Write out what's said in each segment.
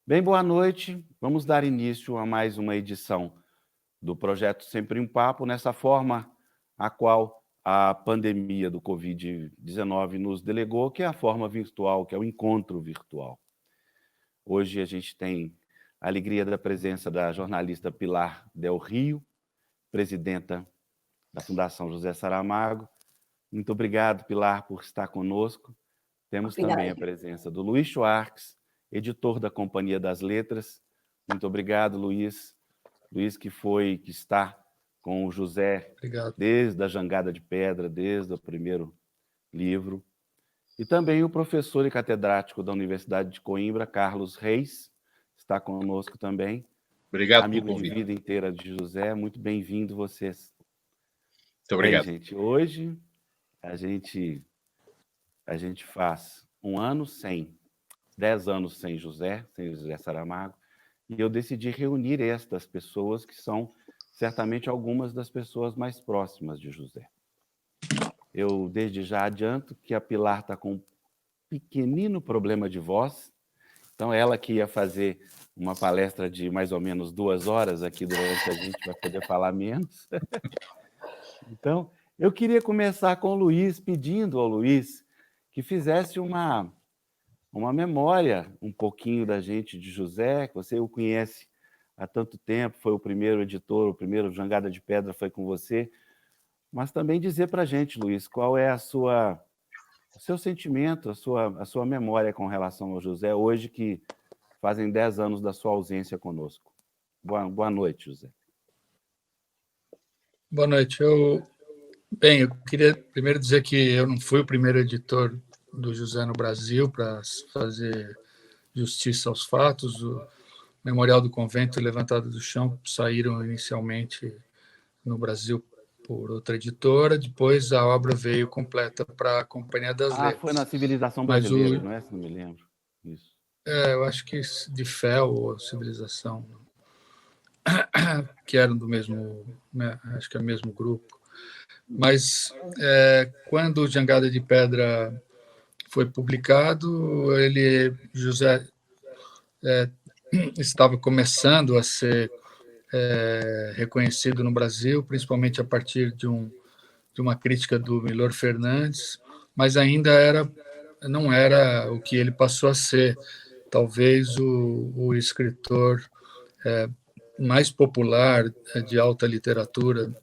Bem, boa noite. Vamos dar início a mais uma edição do projeto Sempre um Papo, nessa forma a qual a pandemia do Covid-19 nos delegou, que é a forma virtual, que é o encontro virtual. Hoje a gente tem a alegria da presença da jornalista Pilar Del Rio, presidenta da Fundação José Saramago. Muito obrigado, Pilar, por estar conosco. Temos também a presença do Luiz Schwartz, editor da Companhia das Letras. Muito obrigado, Luiz. Luiz que está com o José Obrigado. Desde a Jangada de Pedra, desde o primeiro livro. E também o professor e catedrático da Universidade de Coimbra, Carlos Reis, está conosco também. Obrigado amigo pelo convite. de vida inteira de José, muito bem-vindo vocês. Muito obrigado. Bem, gente, hoje a gente faz 10 anos sem José Saramago, e eu decidi reunir estas pessoas que são certamente algumas das pessoas mais próximas de José. Eu, desde já, adianto que a Pilar está com um pequenino problema de voz, então ela que ia fazer uma palestra de mais ou menos 2 horas aqui durante a gente vai poder falar menos. Então, eu queria começar com o Luiz, pedindo ao Luiz que fizesse uma memória um pouquinho da gente de José, que você o conhece há tanto tempo, foi o primeiro editor, o primeiro Jangada de Pedra foi com você, mas também dizer para a gente, Luiz, qual é o seu sentimento, a sua memória com relação ao José, hoje que fazem 10 anos da sua ausência conosco. Boa noite, José. Boa noite. Eu queria primeiro dizer que eu não fui o primeiro editor do José no Brasil para fazer justiça aos fatos. O Memorial do Convento e Levantado do Chão saíram inicialmente no Brasil por outra editora, depois a obra veio completa para a Companhia das Letras. Foi na Civilização Brasileira, não é? Se não me lembro. Isso. Eu acho que de Fel ou Civilização, que eram do mesmo, né, acho que é o mesmo grupo. Mas quando o Jangada de Pedra foi publicado, José estava começando a ser reconhecido no Brasil, principalmente a partir de uma crítica do Milor Fernandes, mas ainda não era o que ele passou a ser, talvez o escritor mais popular de alta literatura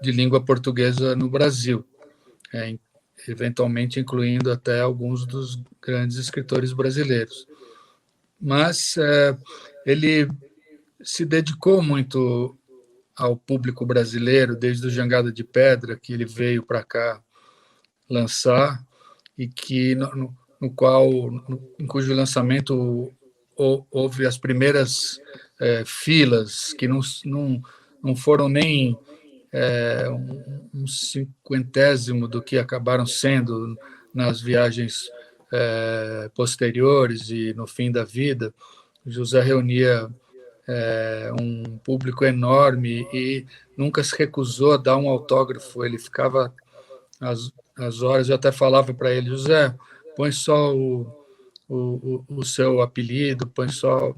de língua portuguesa no Brasil, eventualmente incluindo até alguns dos grandes escritores brasileiros. Mas ele se dedicou muito ao público brasileiro, desde o Jangada de Pedra, que ele veio para cá lançar, e que em cujo lançamento houve as primeiras filas, que não foram nem um cinquentésimo do que acabaram sendo nas viagens posteriores e no fim da vida. José reunia um público enorme e nunca se recusou a dar um autógrafo. Ele ficava às horas, eu até falava para ele: José, põe só o seu apelido, põe só.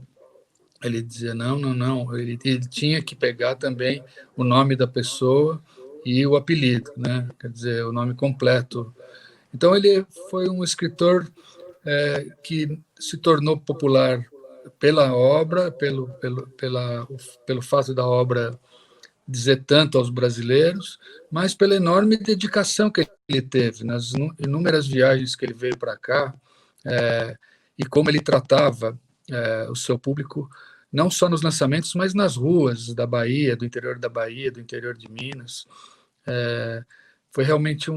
Ele dizia: não. Ele tinha que pegar também o nome da pessoa e o apelido, né? Quer dizer, o nome completo. Então, ele foi um escritor que se tornou popular pela obra, pelo fato da obra dizer tanto aos brasileiros, mas pela enorme dedicação que ele teve nas inúmeras viagens que ele veio para cá, e como ele tratava o seu público, não só nos lançamentos, mas nas ruas da Bahia, do interior da Bahia, do interior de Minas. Foi realmente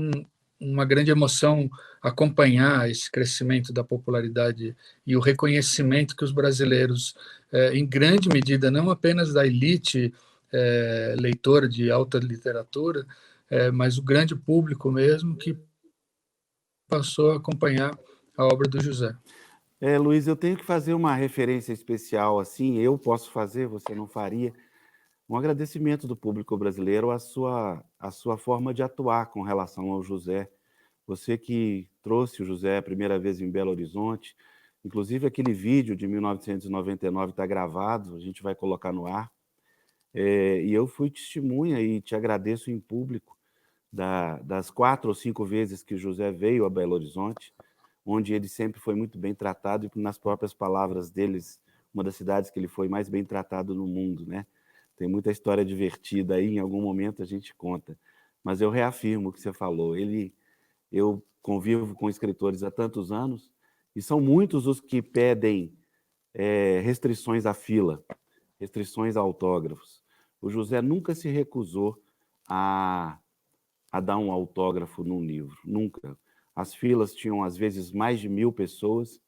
uma grande emoção acompanhar esse crescimento da popularidade e o reconhecimento que os brasileiros, em grande medida, não apenas da elite leitora de alta literatura, mas o grande público mesmo, que passou a acompanhar a obra do José. Luiz, eu tenho que fazer uma referência especial, assim, eu posso fazer, você não faria, um agradecimento do público brasileiro à sua forma de atuar com relação ao José. Você que trouxe o José a primeira vez em Belo Horizonte, Inclusive, aquele vídeo de 1999 está gravado, a gente vai colocar no ar. E eu fui testemunha e te agradeço em público das 4 ou 5 vezes que o José veio a Belo Horizonte, onde ele sempre foi muito bem tratado, e nas próprias palavras deles, uma das cidades que ele foi mais bem tratado no mundo, né? Tem muita história divertida aí, em algum momento a gente conta. Mas eu reafirmo o que você falou. Eu convivo com escritores há tantos anos, e são muitos os que pedem restrições à fila, restrições a autógrafos. O José nunca se recusou a dar um autógrafo num livro, nunca. As filas tinham, às vezes, mais de 1000 pessoas,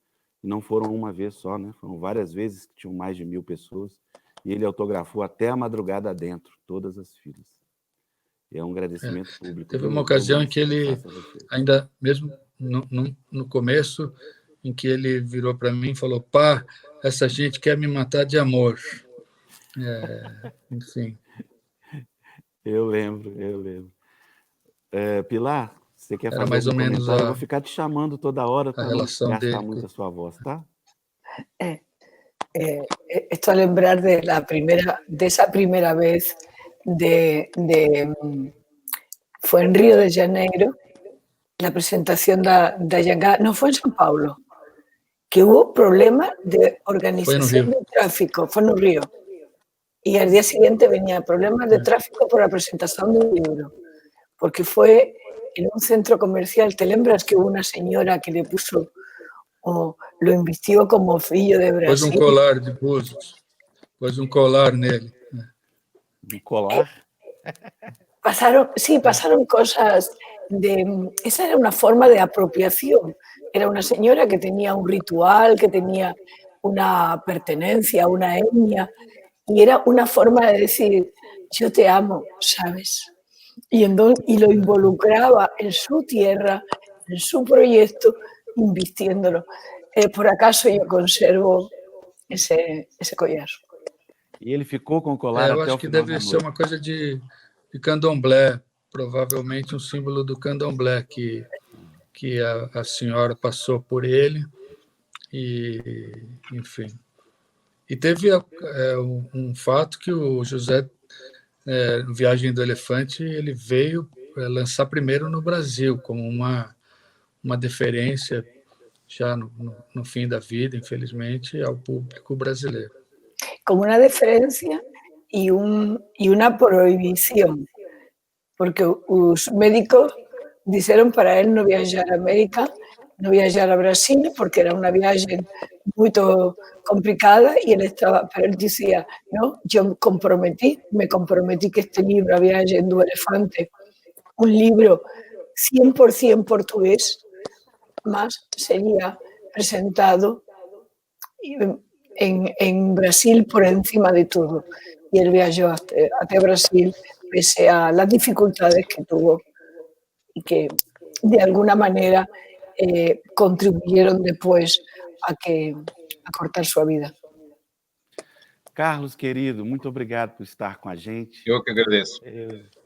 e não foram uma vez só, né? Foram várias vezes que tinham mais de 1000 pessoas, e ele autografou até a madrugada dentro, todas as filas. E é um agradecimento público. Teve uma ocasião em que ele, ainda mesmo no começo, em que ele virou para mim e falou: "Pá, essa gente quer me matar de amor". Enfim. Eu lembro. Pilar, você quer fazer mais algum ou menos comentário? Eu vou ficar te chamando toda hora para não gastar dele muito a sua voz, tá? Esto a lembrar de esa primera vez fue en Río de Janeiro, la presentación de Yangá, no fue en São Paulo, que hubo problemas de organización de tráfico, fue en un río. Y al día siguiente venía problemas de tráfico por la presentación de un libro, porque fue en un centro comercial. ¿Te lembras que hubo una señora que le puso, o lo invistió como filho de Brasil? Pôs colar de búzios, pôs colar nele. Colar? Pasaron cosas esa era una forma de apropiación. Era una señora que tenía un ritual, que tenía una pertenencia, una etnia, y era una forma de decir: yo te amo, ¿sabes? Y lo involucraba en su tierra, en su proyecto, invistiéndolo. Por acaso yo conservo ese collar. E ele ficou com o colar até o final da noite. Eu acho que deve ser uma coisa de candomblé, provavelmente um símbolo do candomblé, que a senhora passou por ele, e, enfim. E teve um fato que o José, no Viagem do Elefante, ele veio lançar primeiro no Brasil, como uma deferência, já no fim da vida, infelizmente, ao público brasileiro. Como una deferencia y una prohibición, porque los médicos dijeron para él no viajar a América, no viajar a Brasil, porque era una viaje muy complicada, y pero él decía: no, yo me comprometí que este libro, A Viagem do Elefante, un libro 100% portugués, más sería presentado en Brasil por encima de todo. Y él viajó hasta Brasil pese a las dificultades que tuvo y que de alguna manera contribuyeron después a cortar su vida. Carlos, querido, muito obrigado por estar com a gente. Eu que agradeço.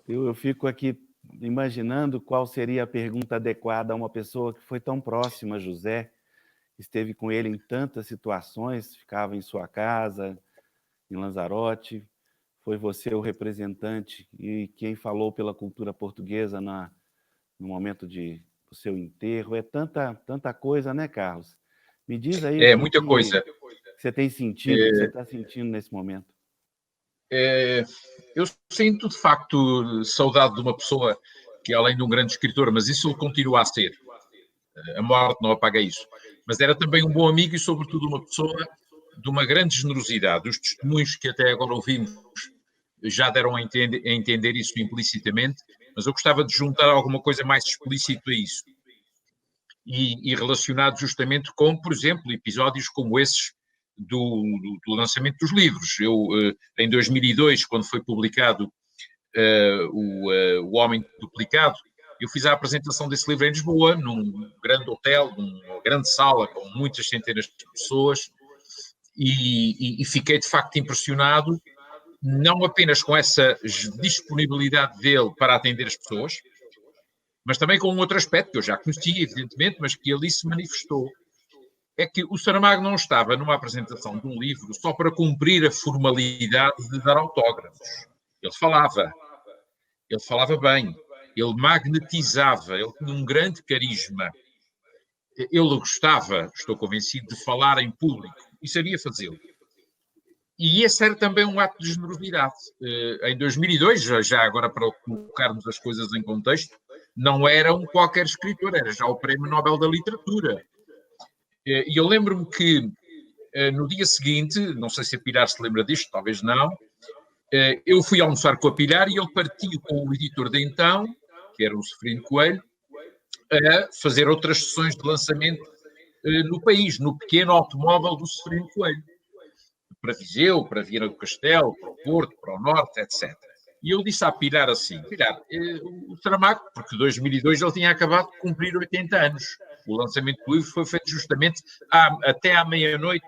Eu fico aqui imaginando qual seria a pergunta adequada a uma pessoa que foi tão próxima a José, esteve com ele em tantas situações, ficava em sua casa, em Lanzarote, foi você o representante e quem falou pela cultura portuguesa no momento do seu enterro. É tanta coisa, né, Carlos? Me diz aí o muita coisa. Que você tem sentido, que você está sentindo nesse momento. Eu sinto, de facto, saudade de uma pessoa que, além de um grande escritor, mas isso ele continua a ser. A morte não apaga isso. Mas era também um bom amigo e, sobretudo, uma pessoa de uma grande generosidade. Os testemunhos que até agora ouvimos já deram a entender isso implicitamente, mas eu gostava de juntar alguma coisa mais explícita a isso. E relacionado justamente com, por exemplo, episódios como esses do lançamento dos livros. Eu, em 2002, quando foi publicado O Homem Duplicado, eu fiz a apresentação desse livro em Lisboa, num grande hotel, numa grande sala, com muitas centenas de pessoas, e fiquei, de facto, impressionado, não apenas com essa disponibilidade dele para atender as pessoas, mas também com um outro aspecto que eu já conhecia, evidentemente, mas que ali se manifestou. é que o Saramago não estava numa apresentação de um livro só para cumprir a formalidade de dar autógrafos. Ele falava bem, ele magnetizava, ele tinha um grande carisma. Ele gostava, estou convencido, de falar em público e sabia fazê-lo. E esse era também um ato de generosidade. Em 2002, já agora para colocarmos as coisas em contexto, não era um qualquer escritor, era já o Prémio Nobel da Literatura. E eu lembro-me que no dia seguinte, não sei se a Pilar se lembra disto, talvez não, eu fui almoçar com a Pilar e ele partiu com o editor de então, que era o Seferino Coelho, a fazer outras sessões de lançamento no país, no pequeno automóvel do Seferino Coelho. Para Viseu, para Viana do Castelo, para o Porto, para o Norte, etc. E eu disse à Pilar assim, Pilar, o Saramago, porque em 2002 ele tinha acabado de cumprir 80 anos. O lançamento do livro foi feito justamente até à meia-noite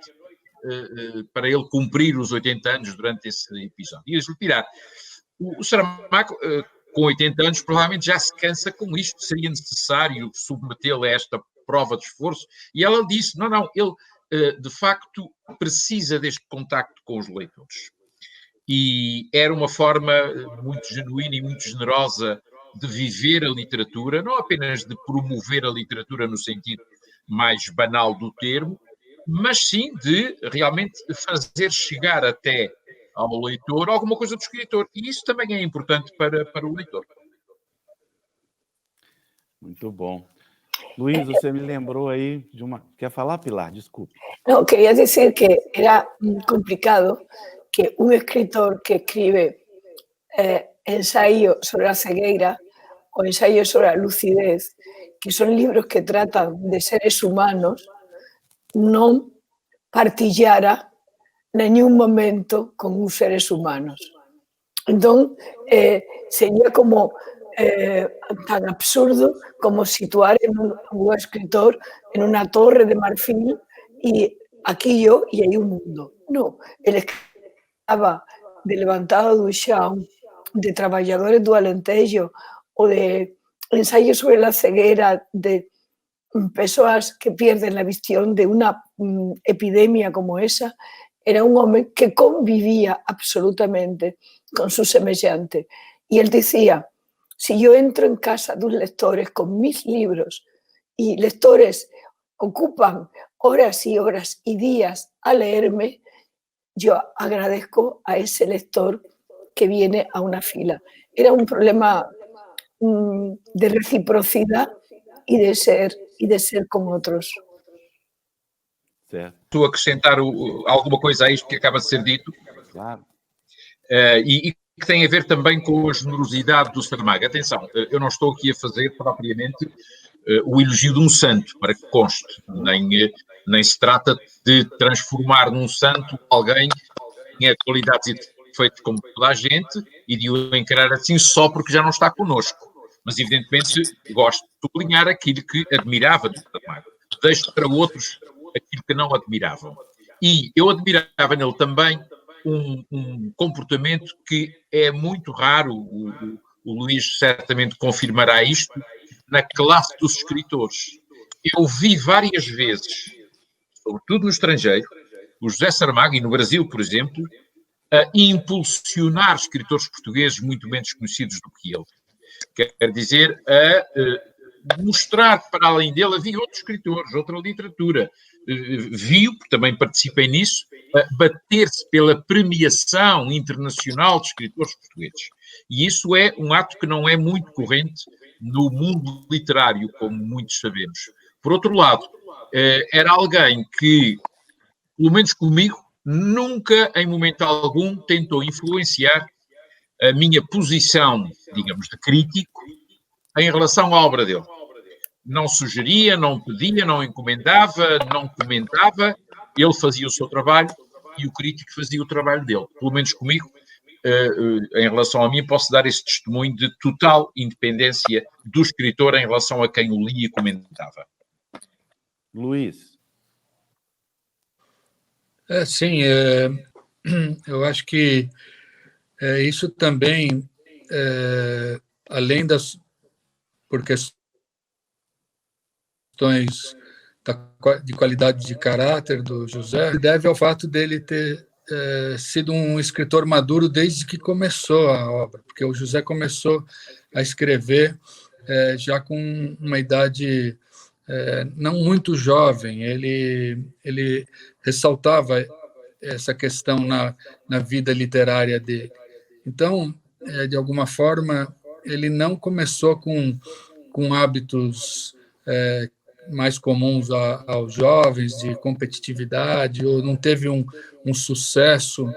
para ele cumprir os 80 anos durante esse episódio. E eu disse, Pilar, o Saramago, com 80 anos, provavelmente já se cansa com isto, seria necessário submetê-lo a esta prova de esforço. E ela disse, não, ele de facto precisa deste contacto com os leitores. E era uma forma muito genuína e muito generosa de viver a literatura, não apenas de promover a literatura no sentido mais banal do termo, mas sim de realmente fazer chegar até ao leitor alguma coisa do escritor. E isso também é importante para o leitor. Muito bom. Luís, você me lembrou aí de uma... Quer falar, Pilar? Desculpe. No, quería decir que era complicado que un escritor que escribe ensayo sobre la cegueira o ensayo sobre la lucidez, que son libros que tratan de seres humanos, non partillara ningún momento con uns seres humanos. Entón, sería como tan absurdo como situar un escritor en una torre de marfil y aquí yo y aí un mundo. No, ele estaba de levantado do chão, de traballadores do Alentejo ou de ensaios sobre la ceguera de persoas que pierden la visión de una epidemia como esa. Era un home que convivía absolutamente con su semellante. Y él decía, si yo entro en casa de los lectores con mis libros y lectores ocupan horas y horas y días a leerme, yo agradezco a ese lector que viene a una fila. Era un problema de reciprocidad y de ser con outros. Certo. Tu acrescentar alguma coisa a isto que acaba de ser dito? Claro. E que tem a ver também com a generosidade do Saramago. Atenção, eu não estou aqui a fazer propriamente o elogio de um santo, para que conste. Nem se trata de transformar num santo alguém que tenha qualidades e defeitos como toda a gente e de o encarar assim só porque já não está connosco. Mas, evidentemente, gosto de sublinhar aquilo que admirava do Saramago. Deixo para outros aquilo que não admiravam. E eu admirava nele também um comportamento que é muito raro, o Luís certamente confirmará isto, na classe dos escritores. Eu vi várias vezes, sobretudo no estrangeiro, o José Saramago, e no Brasil, por exemplo, a impulsionar escritores portugueses muito menos conhecidos do que ele. Quer dizer, a mostrar que para além dele havia outros escritores, outra literatura. Viu, porque também participei nisso, bater-se pela premiação internacional de escritores portugueses. E isso é um ato que não é muito corrente no mundo literário, como muitos sabemos. Por outro lado, era alguém que, pelo menos comigo, nunca, em momento algum, tentou influenciar a minha posição, digamos, de crítico em relação à obra dele. Não sugeria, não pedia, não encomendava, não comentava, ele fazia o seu trabalho e o crítico fazia o trabalho dele. Pelo menos comigo, em relação a mim, posso dar esse testemunho de total independência do escritor em relação a quem o lia e comentava. Luís. Sim, eu acho que isso também, além das... por questões de qualidade de caráter do José deve ao fato dele ter sido um escritor maduro desde que começou a obra, porque o José começou a escrever já com uma idade não muito jovem. Ele ressaltava essa questão na vida literária dele. Então, de alguma forma, ele não começou com hábitos mais comuns aos jovens, de competitividade, ou não teve um sucesso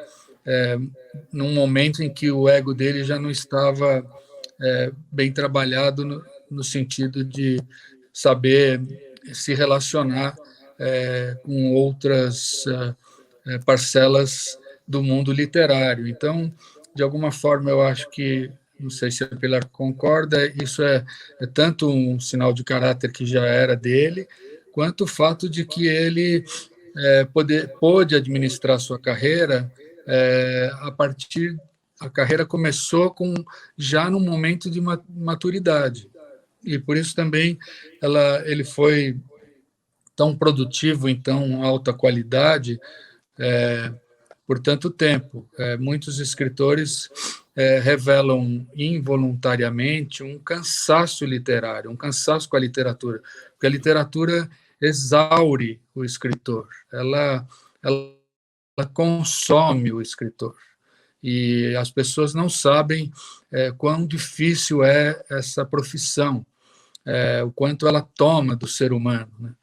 num momento em que o ego dele já não estava bem trabalhado no sentido de saber se relacionar com outras parcelas do mundo literário. Então, de alguma forma, eu acho que, não sei se a Pilar concorda, isso é tanto um sinal de caráter que já era dele, quanto o fato de que ele pôde administrar sua carreira a carreira começou já no momento de maturidade. E por isso também ele foi tão produtivo, em tão alta qualidade, por tanto tempo. Muitos escritores revelam involuntariamente um cansaço literário, um cansaço com a literatura, porque a literatura exaure o escritor, ela consome o escritor. E as pessoas não sabem quão difícil é essa profissão, o quanto ela toma do ser humano, né?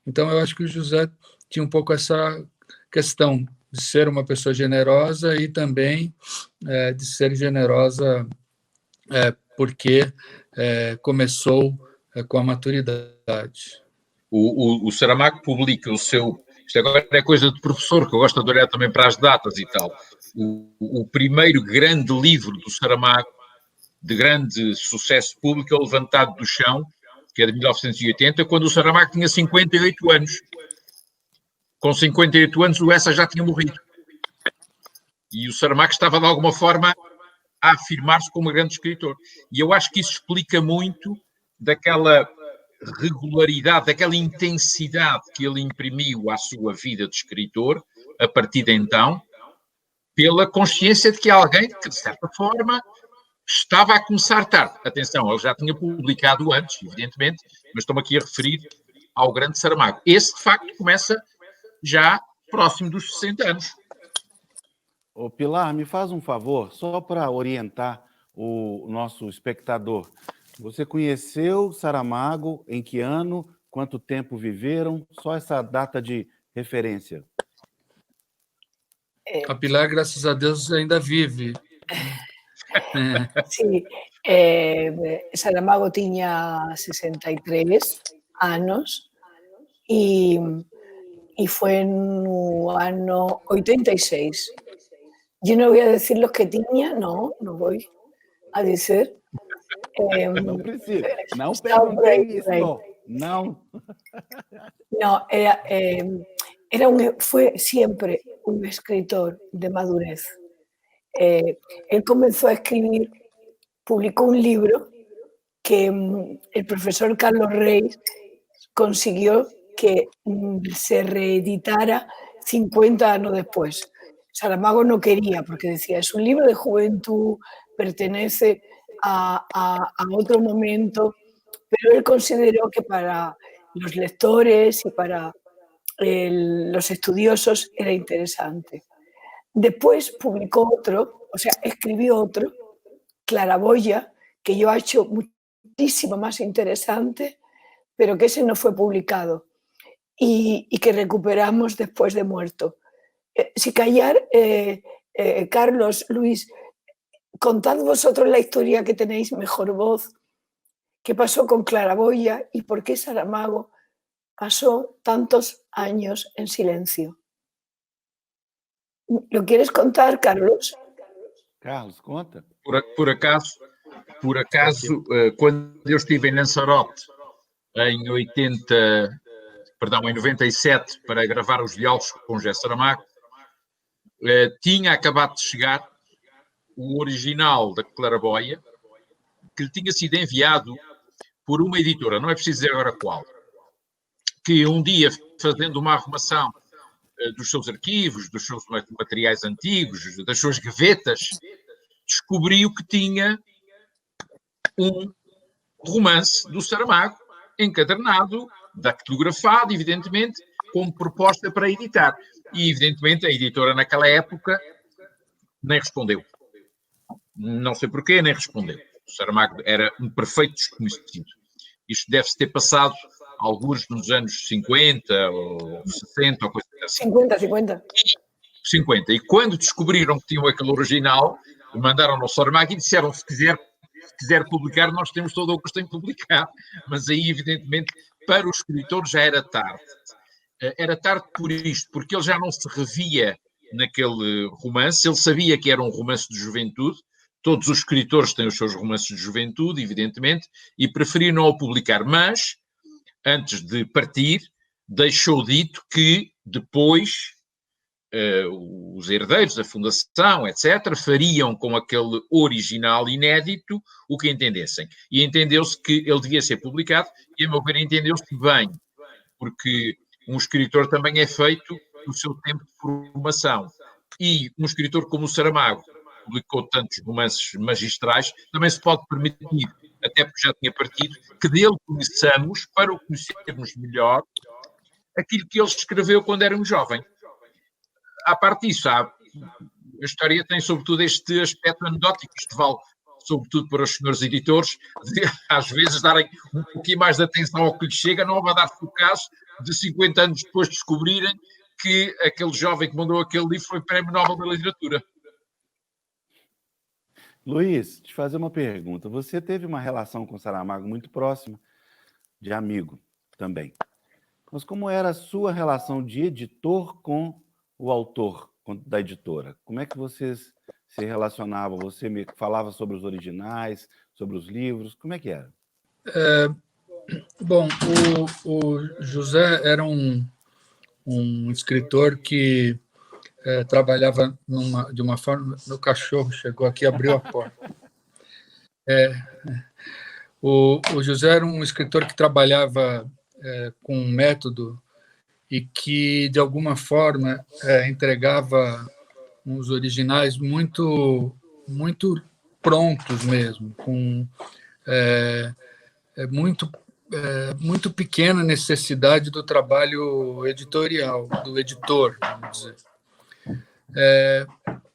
Então, eu acho que o José tinha um pouco essa questão de ser uma pessoa generosa e também de ser generosa porque começou com a maturidade. O Saramago publica o seu... Isto agora é coisa de professor, que eu gosto de olhar também para as datas e tal. O primeiro grande livro do Saramago, de grande sucesso público, é o Levantado do Chão, que é de 1980, quando o Saramago tinha 58 anos. Com 58 anos, o Essa já tinha morrido. E o Saramago estava, de alguma forma, a afirmar-se como um grande escritor. E eu acho que isso explica muito daquela regularidade, daquela intensidade que ele imprimiu à sua vida de escritor, a partir de então, pela consciência de que alguém que, de certa forma, estava a começar tarde. Atenção, ele já tinha publicado antes, evidentemente, mas estou-me aqui a referir ao grande Saramago. Esse, de facto, começa já próximo dos 60 anos. Ô Pilar, me faz um favor, só para orientar o nosso espectador. Você conheceu Saramago em que ano? Quanto tempo viveram? Só essa data de referência. A Pilar, graças a Deus, ainda vive. Sí, Saramago tiña 63 anos e foi no ano 86. Yo no voy a decir los que tiña, no voy a dizer. Não precisa, não perguntei isso, não. No, fue siempre un escritor de madurez. Él comenzó a escribir, publicó un libro que el profesor Carlos Reis consiguió que se reeditara 50 años después. Saramago no quería, porque decía, es un libro de juventud, pertenece a otro momento, pero él consideró que para los lectores y para los estudiosos era interesante. Después publicó otro, o sea, escribió otro, Claraboya, que yo he hecho muchísimo más interesante, pero que ese no fue publicado y que recuperamos después de muerto. Si callar, Carlos, Luis, contad vosotros la historia que tenéis mejor voz. ¿Qué pasó con Claraboya y por qué Saramago pasó tantos años en silencio? ¿Lo quieres contar, Carlos? Carlos, conta. Por acaso, quando eu estive em Lanzarote em 97 para gravar os diálogos com José Saramago, tinha acabado de chegar o original da Claraboia, que lhe tinha sido enviado por uma editora, não é preciso dizer agora qual, que um dia, fazendo uma arrumação dos seus arquivos, dos seus materiais antigos, das suas gavetas, descobriu que tinha um romance do Saramago encadernado, dactilografado, evidentemente, como proposta para editar. E, evidentemente, a editora naquela época nem respondeu. Não sei porquê, nem respondeu. O Saramago era um perfeito desconhecido. Isto deve-se ter passado alguns nos anos 50 ou 60 ou coisa assim. 50. E quando descobriram que tinham aquele original, mandaram ao Saramago e disseram: se quiser publicar, nós temos todo o gosto em publicar. Mas aí, evidentemente, para o escritor já era tarde. Era tarde por isto, porque ele já não se revia naquele romance, ele sabia que era um romance de juventude. Todos os escritores têm os seus romances de juventude, evidentemente, e preferiram não o publicar. Mas, antes de partir, deixou dito que depois os herdeiros da fundação, etc., fariam com aquele original inédito o que entendessem. E entendeu-se que ele devia ser publicado, e a meu ver entendeu-se bem, porque um escritor também é feito no seu tempo de formação. E um escritor como o Saramago, publicou tantos romances magistrais, também se pode permitir, até porque já tinha partido, que dele conheçamos, para o conhecermos melhor, aquilo que ele escreveu quando era um jovem. À parte disso, a história tem sobretudo este aspecto anedótico, isto vale sobretudo para os senhores editores, de, às vezes darem um pouquinho mais de atenção ao que lhes chega, não vai dar-se o caso de 50 anos depois descobrirem que aquele jovem que mandou aquele livro foi Prémio Nobel da Literatura. Luiz, te fazer uma pergunta. Você teve uma relação com o Saramago muito próxima, de amigo também. Mas como era a sua relação de editor com o autor da editora? Como é que vocês se relacionavam? Você me falava sobre os originais, sobre os livros? Como é que era? Bom, o José era um escritor que trabalhava de uma forma... Meu cachorro chegou aqui e abriu a porta. O José era um escritor que trabalhava com um método e que, de alguma forma, entregava uns originais muito, muito prontos mesmo, com muito pequena necessidade do trabalho editorial, do editor, vamos dizer.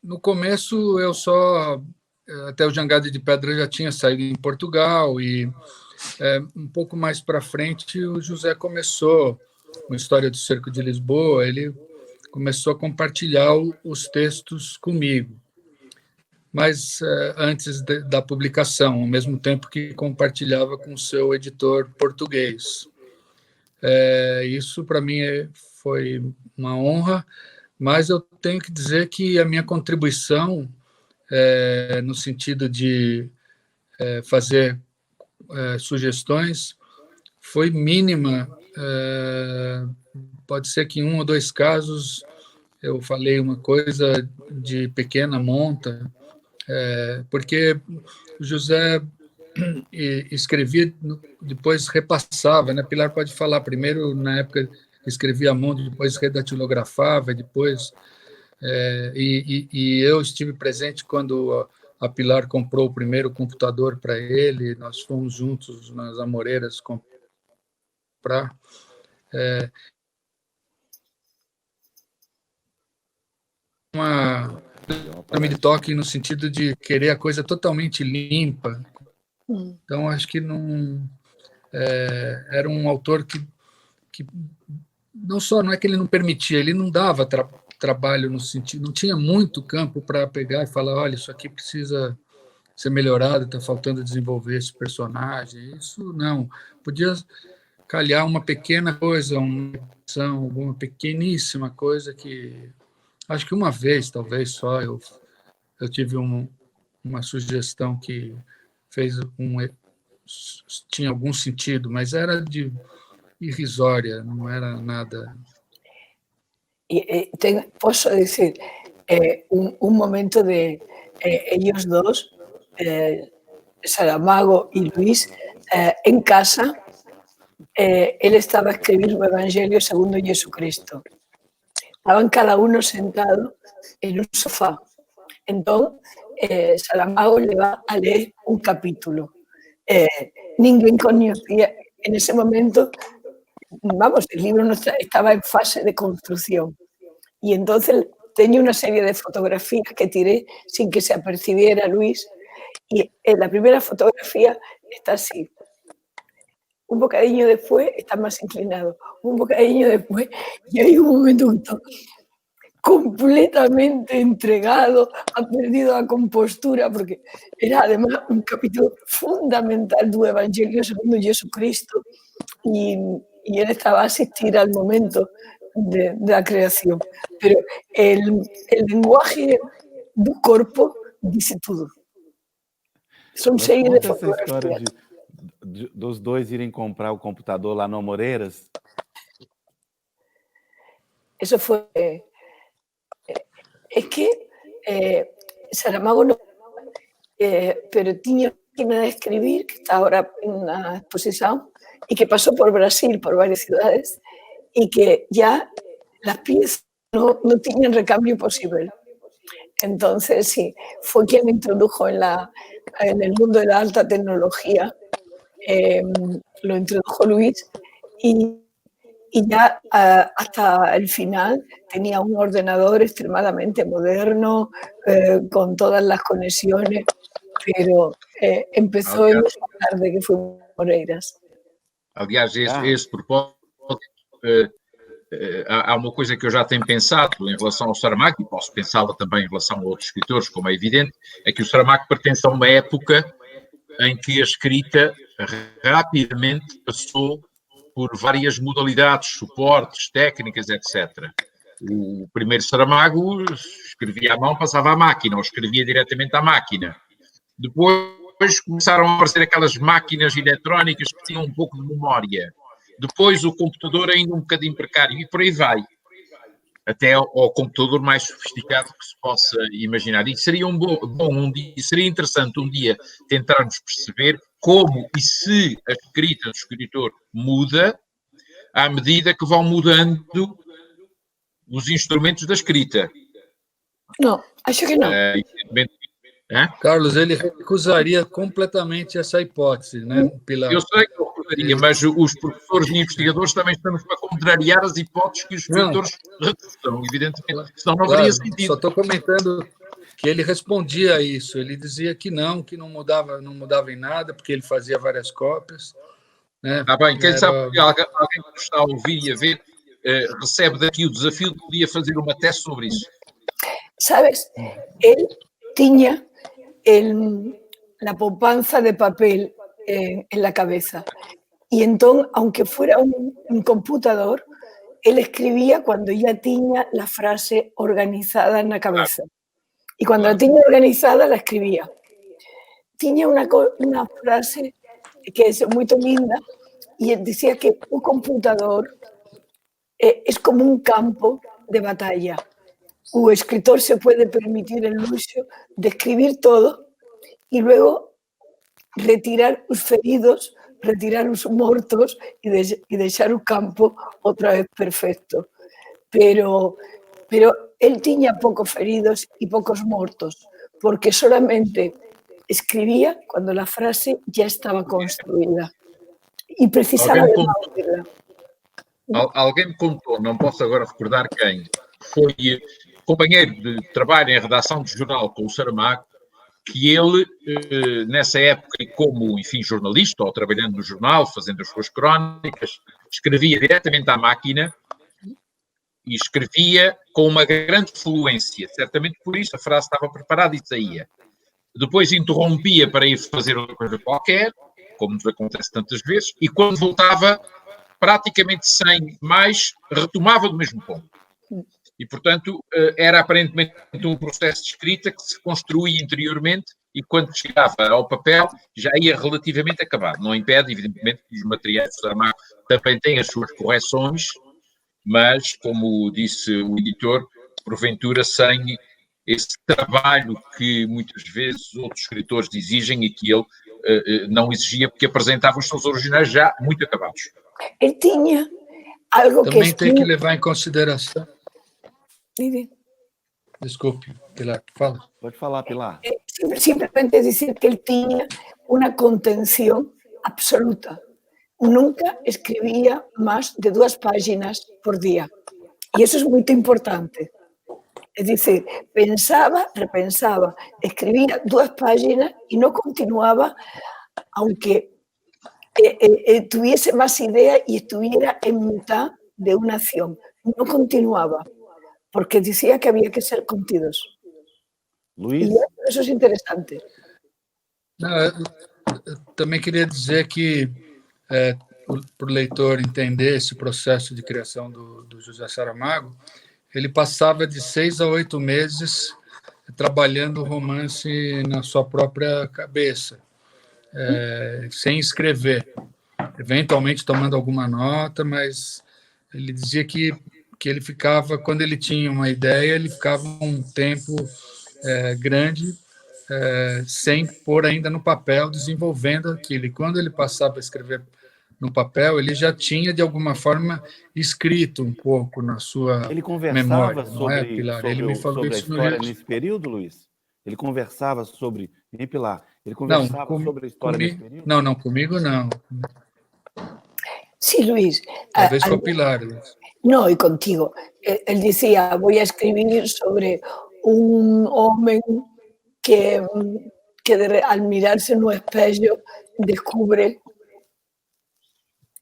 No começo, eu só... Até o Jangada de Pedra já tinha saído em Portugal, e um pouco mais para frente o José começou, com a História do Cerco de Lisboa, ele começou a compartilhar os textos comigo, mas antes da publicação, ao mesmo tempo que compartilhava com o seu editor português. Isso, para mim, foi uma honra, mas eu tenho que dizer que a minha contribuição, no sentido de fazer sugestões, foi mínima. Pode ser que em 1 ou 2 casos eu falei uma coisa de pequena monta, porque o José escrevia, depois repassava, né? Pilar pode falar, primeiro, na época, escrevia à mão, depois redatilografava, depois... E eu estive presente quando a Pilar comprou o primeiro computador para ele, nós fomos juntos nas Amoreiras comprar. Uma de toque no sentido de querer a coisa totalmente limpa. Então, acho que não era um autor que não é que ele não permitia, ele não dava trabalho no sentido, não tinha muito campo para pegar e falar, olha, isso aqui precisa ser melhorado, está faltando desenvolver esse personagem. Isso não. Podia calhar uma pequena coisa, alguma pequeníssima coisa que... Acho que uma vez, talvez só, eu tive uma sugestão que tinha algum sentido, mas era de irrisória, não era nada... Posso decir, un momento de ellos dos, Saramago y Luis, en casa, él estaba a escribir o Evangelio segundo Jesucristo. Estaban cada uno sentado en un sofá. Entón, Saramago le va a ler un capítulo. Ninguén coñecía en ese momento, vamos, el libro no estaba en fase de construcción. Y entonces tenía una serie de fotografías que tiré sin que se apercibiera Luis. Y en la primera fotografía está así. Un bocadillo después está más inclinado. Un bocadillo después, y hay un momento completamente entregado, ha perdido a compostura, porque era además un capítulo fundamental do Evangelio segundo Jesucristo, e él estaba a asistir al momento de la creación. Pero el lenguaje do corpo dice todo. São Mas cheios de conta essa história fotografias. dos dois irem comprar o computador lá no Amoreiras. Eso fue... es que Saramago no... pero tiña máquina de escribir, que está ahora en la exposición, y que pasó por Brasil, por varias ciudades, y que ya las piezas no tenían recambio posible. Entonces, sí, fue quien introdujo en el mundo de la alta tecnología, lo introdujo Luis, y ya hasta el final tenía un ordenador extremadamente moderno, con todas las conexiones, pero empezó en esa tarde que fue Moreiras. Aliás, esse propósito, há uma coisa que eu já tenho pensado em relação ao Saramago, e posso pensá-la também em relação a outros escritores, como é evidente, é que o Saramago pertence a uma época em que a escrita rapidamente passou por várias modalidades, suportes, técnicas, etc. O primeiro Saramago escrevia à mão, passava à máquina, ou escrevia diretamente à máquina. Depois começaram a aparecer aquelas máquinas eletrónicas que tinham um pouco de memória. Depois o computador ainda um bocadinho precário, e por aí vai. Até ao computador mais sofisticado que se possa imaginar. E seria seria interessante um dia tentarmos perceber como e se a escrita do escritor muda à medida que vão mudando os instrumentos da escrita. Não, acho que não. Carlos, ele recusaria completamente essa hipótese, né? Eu sei que eu recusaria, mas os professores e investigadores também estamos para contrariar as hipóteses que os escritores recusam, evidentemente, senão não haveria sentido. Só estou comentando que ele respondia a isso, ele dizia que não mudava em nada, porque ele fazia várias cópias. Né? Está bem, quem sabe que alguém que nos está a ouvir e a ver recebe daqui o desafio de podia fazer uma tese sobre isso. Sabes, ele tinha la poupanza de papel en la cabeza. Y entonces, aunque fuera un computador, él escribía cuando ya tenía la frase organizada en la cabeza. Y cuando la tenía organizada, la escribía. Tenía una frase que es muy linda, y él decía que un computador es como un campo de batalla. Un escritor se puede permitir el lujo de escribir todo y luego retirar los feridos, retirar los muertos y dejar el campo otra vez perfecto. Pero él tenía pocos feridos y pocos muertos, porque solamente escribía cuando la frase ya estaba construida y precisaba de Alguém me contou, não posso agora recordar quem, foi companheiro de trabalho em redação de jornal com o Saramago, que ele, nessa época, como, enfim, jornalista, ou trabalhando no jornal, fazendo as suas crónicas, escrevia diretamente à máquina e escrevia com uma grande fluência. Certamente por isso a frase estava preparada e saía. Depois interrompia para ir fazer outra coisa qualquer, como nos acontece tantas vezes, e quando voltava, praticamente sem mais, retomava do mesmo ponto. E, portanto, era aparentemente um processo de escrita que se construía interiormente e, quando chegava ao papel, já ia relativamente acabado. Não impede, evidentemente, que os materiais do Saramago também têm as suas correções, mas, como disse o editor, porventura sem esse trabalho que muitas vezes outros escritores exigem e que ele não exigia, porque apresentava os seus originais já muito acabados. Ele tinha algo que Também tem que levar em consideração. Desculpe, Pilar, fala. Pode falar, Pilar. Simplemente dizer que ele tinha uma contenção absoluta. Nunca escribía más de 2 páginas por día. Y eso es muy importante. Es decir, pensaba, repensaba, escribía 2 páginas y no continuaba, aunque tuviese más idea y estuviera en mitad de una acción. No continuaba, porque decía que había que ser contidos. Luiz? Y eso es interesante. Não, eu também queria dizer que, para o leitor entender esse processo de criação do José Saramago, ele passava de 6 a 8 meses trabalhando o romance na sua própria cabeça, sem escrever, eventualmente tomando alguma nota, mas ele dizia que ele ficava, quando ele tinha uma ideia, ele ficava um tempo grande sem pôr ainda no papel, desenvolvendo aquilo. E quando ele passava a escrever no papel, ele já tinha, de alguma forma, escrito um pouco na sua Ele conversava memória, sobre, não é, Pilar? Ele me falou sobre a isso no história Rio. nesse período, Luiz? Ele conversava sobre... Hein, Pilar? Ele conversava sobre a história nesse período? Não, comigo não. Sí, Luis. Talvez com o Pilar. Luis. No, y contigo. Él decía, voy a escribir sobre un hombre que al mirarse en un espejo descubre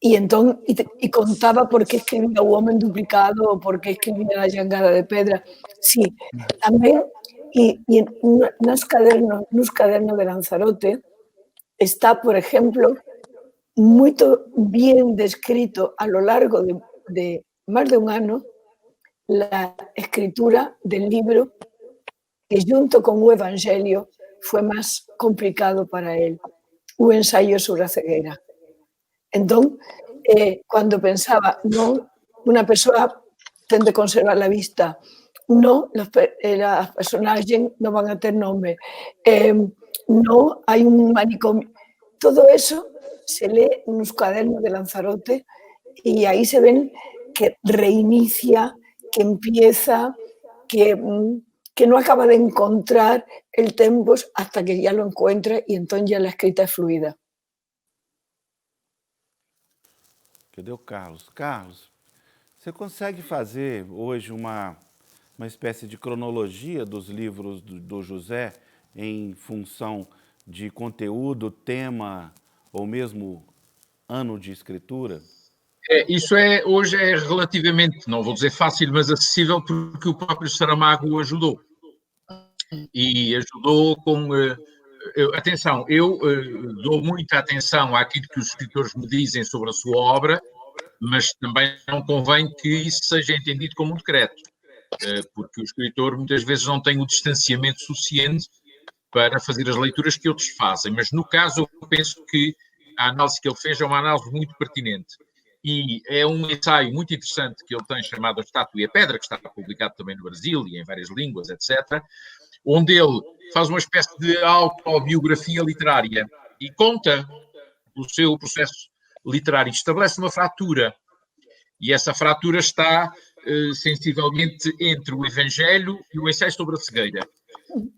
y contaba por qué escribía un hombre duplicado o por qué escribía la Jangada de Pedra. Sí, también, y en unos cadernos de Lanzarote está, por ejemplo, muy bien descrito a lo largo de más de un año la escritura del libro que junto con un evangelio fue más complicado para él, un ensayo sobre la ceguera. Entonces, cuando pensaba, no, una persona tiende a conservar la vista, no, los personajes no van a tener nombre, no hay un manicomio, todo eso se lee en los cuadernos de Lanzarote y ahí se ven que reinicia, que empieza, que no acaba de encontrar el tempos hasta que ya lo encuentra y entonces ya la escrita es fluida. Cadê o Carlos? Carlos, você consegue fazer hoje uma espécie de cronologia dos livros do José em função de conteúdo, tema ou mesmo ano de escritura? Isso hoje é relativamente, não vou dizer fácil, mas acessível, porque o próprio Saramago o ajudou. E ajudou com... atenção, eu dou muita atenção àquilo que os escritores me dizem sobre a sua obra, mas também não convém que isso seja entendido como um decreto, porque o escritor muitas vezes não tem o distanciamento suficiente para fazer as leituras que outros fazem. Mas no caso, eu penso que a análise que ele fez é uma análise muito pertinente. E é um ensaio muito interessante que ele tem chamado A Estátua e a Pedra, que está publicado também no Brasil e em várias línguas, etc., onde ele faz uma espécie de autobiografia literária e conta o seu processo literário, estabelece uma fratura, e essa fratura está sensivelmente entre o Evangelho e o ensaio sobre a cegueira,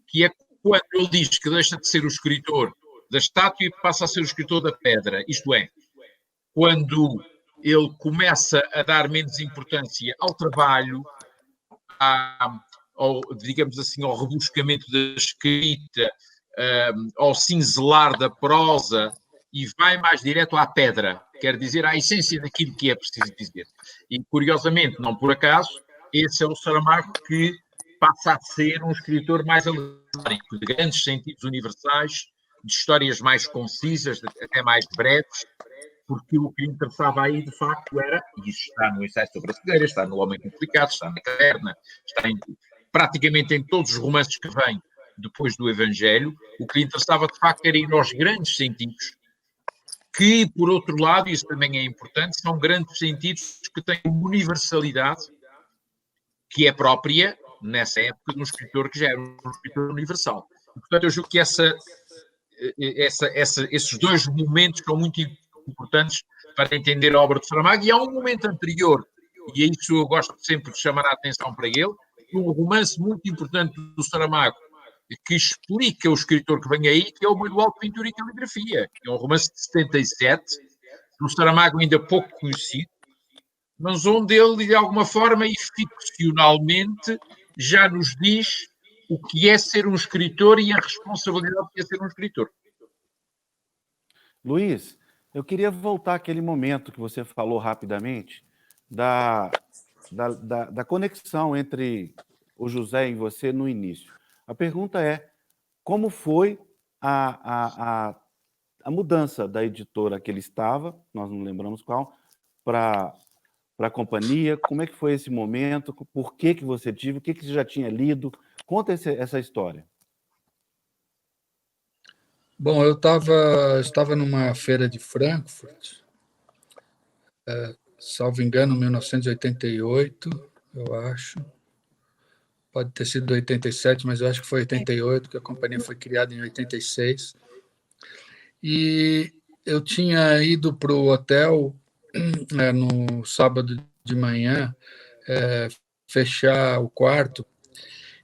que é quando ele diz que deixa de ser o escritor da estátua e passa a ser o escritor da pedra, isto é, quando ele começa a dar menos importância ao trabalho, digamos assim, ao rebuscamento da escrita, ao cinzelar da prosa, e vai mais direto à pedra, quer dizer, à essência daquilo que é preciso dizer. E, curiosamente, não por acaso, esse é o Saramago que passa a ser um escritor mais alegórico, de grandes sentidos universais, de histórias mais concisas, até mais breves, porque o que lhe interessava aí, de facto, era, e isso está no ensaio sobre a cegueira, está no Homem Complicado, está na Caverna, está praticamente em todos os romances que vêm depois do Evangelho, o que lhe interessava, de facto, era ir aos grandes sentidos, que, por outro lado, isso também é importante, são grandes sentidos que têm uma universalidade que é própria, nessa época, de um escritor que já era um escritor universal. E, portanto, eu julgo que esses dois momentos são muito importantes para entender a obra de Saramago, e há um momento anterior, e é isso eu gosto sempre de chamar a atenção para ele, um romance muito importante do Saramago, que explica o escritor que vem aí, que é o Manual de Pintura e Caligrafia, que é um romance de 77, do Saramago ainda pouco conhecido, mas onde ele, de alguma forma, e ficcionalmente, já nos diz o que é ser um escritor e a responsabilidade que é ser um escritor. Luiz, eu queria voltar àquele momento que você falou rapidamente da conexão entre o José e você no início. A pergunta é, como foi a mudança da editora que ele estava, nós não lembramos qual, para a companhia? Como é que foi esse momento? Por que você tive? O que você já tinha lido? Conta essa história. Bom, eu estava numa feira de Frankfurt, salvo engano, 1988, eu acho. Pode ter sido 87, mas eu acho que foi 88, que a companhia foi criada em 86. E eu tinha ido para o hotel no sábado de manhã, fechar o quarto,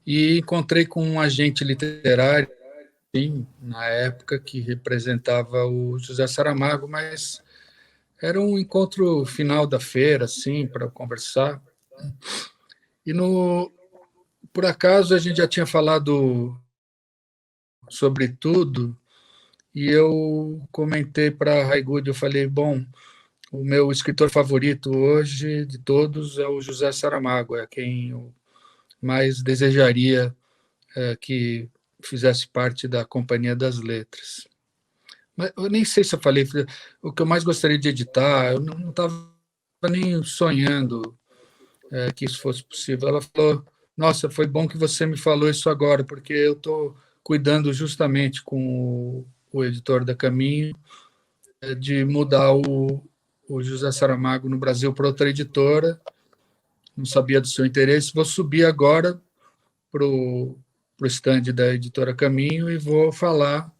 e encontrei com um agente literário, sim, na época, que representava o José Saramago, mas era um encontro final da feira, assim, para conversar. E, por acaso, a gente já tinha falado sobre tudo, e eu comentei para a Raigud, eu falei, bom, o meu escritor favorito hoje de todos é o José Saramago, é quem eu mais desejaria que fizesse parte da Companhia das Letras. Mas eu nem sei se eu falei, o que eu mais gostaria de editar, eu não estava nem sonhando que isso fosse possível. Ela falou, nossa, foi bom que você me falou isso agora, porque eu estou cuidando justamente com o editor da Caminho de mudar o José Saramago no Brasil para outra editora, não sabia do seu interesse, vou subir agora para o stand da editora Caminho e vou falar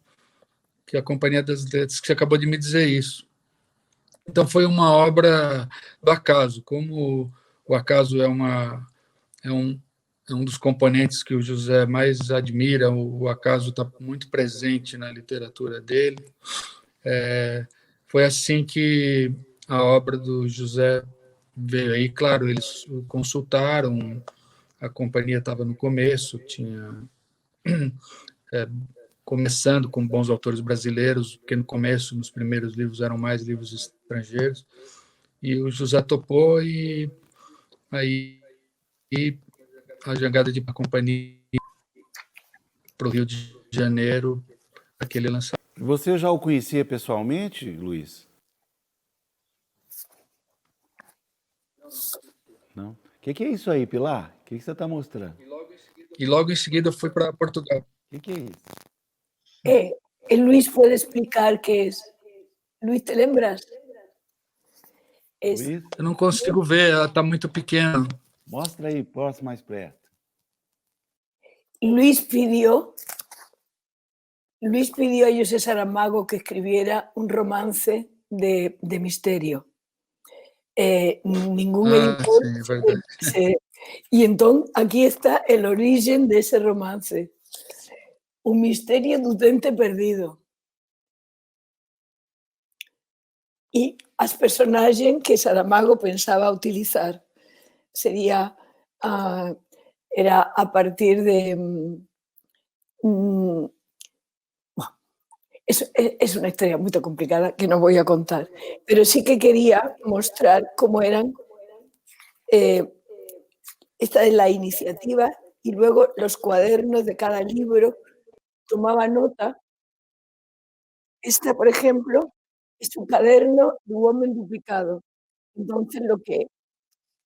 que a Companhia das Letras, que você acabou de me dizer isso. Então foi uma obra do acaso, como o acaso é um dos componentes que o José mais admira, o acaso está muito presente na literatura dele. Foi assim que a obra do José veio aí. Claro, eles consultaram, a companhia estava no começo, tinha começando com bons autores brasileiros, porque no começo, nos primeiros livros, eram mais livros estrangeiros, e o José topou, e aí a jangada de companhia para o Rio de Janeiro, aquele lançamento. Você já o conhecia pessoalmente, Luiz? Não? O que é isso aí, Pilar? O que você está mostrando? E logo em seguida fui para Portugal. O que é isso? El Luis puede explicar qué es. Luis, ¿te lembras? Luiz? Eu não consigo ver, ela está muito pequena. Mostra aí, posso mais perto. Luis pidió a José Saramago que escribiera un romance de misterio. Ningún editor. Sí, es verdad. Y entonces aquí está el origen de ese romance. Un misterio do dente perdido. Y as personajes que Saramago pensaba utilizar era a partir de... Es una historia muy complicada que no voy a contar, pero sí que quería mostrar cómo eran. Esta es la iniciativa, y luego los cuadernos de cada libro, tomaba nota. Esta, por ejemplo, es un cuaderno de un hombre duplicado. Entonces,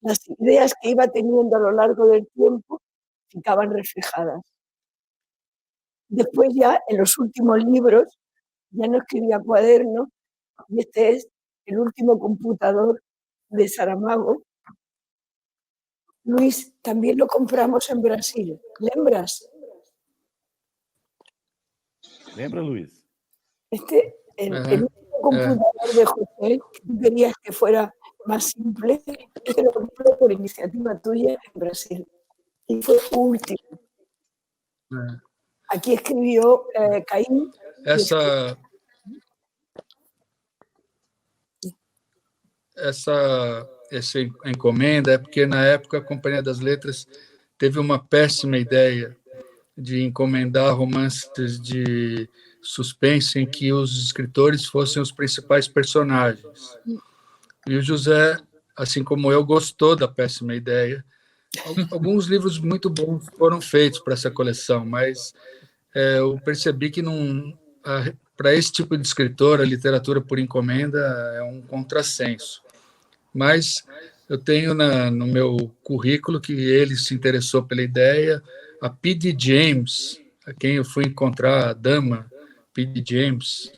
las ideas que iba teniendo a lo largo del tiempo ficaban reflejadas. Después ya, en los últimos libros, ya no escribía cuadernos, y este es el último computador de Saramago. Luis, también lo compramos en Brasil. ¿Lembras? Lembra, Luiz? el último computador de José, que tú querías que fuera más simple, este lo compró por iniciativa tuya en Brasil. Y fue último. Aqui escreveu Caim. Essa encomenda é porque, na época, a Companhia das Letras teve uma péssima ideia de encomendar romances de suspense em que os escritores fossem os principais personagens. E o José, assim como eu, gostou da péssima ideia. Alguns livros muito bons foram feitos para essa coleção, mas eu percebi que para esse tipo de escritor, a literatura por encomenda é um contrassenso. Mas eu tenho no meu currículo que ele se interessou pela ideia. A P.D. James, a quem eu fui encontrar, a dama P.D. James,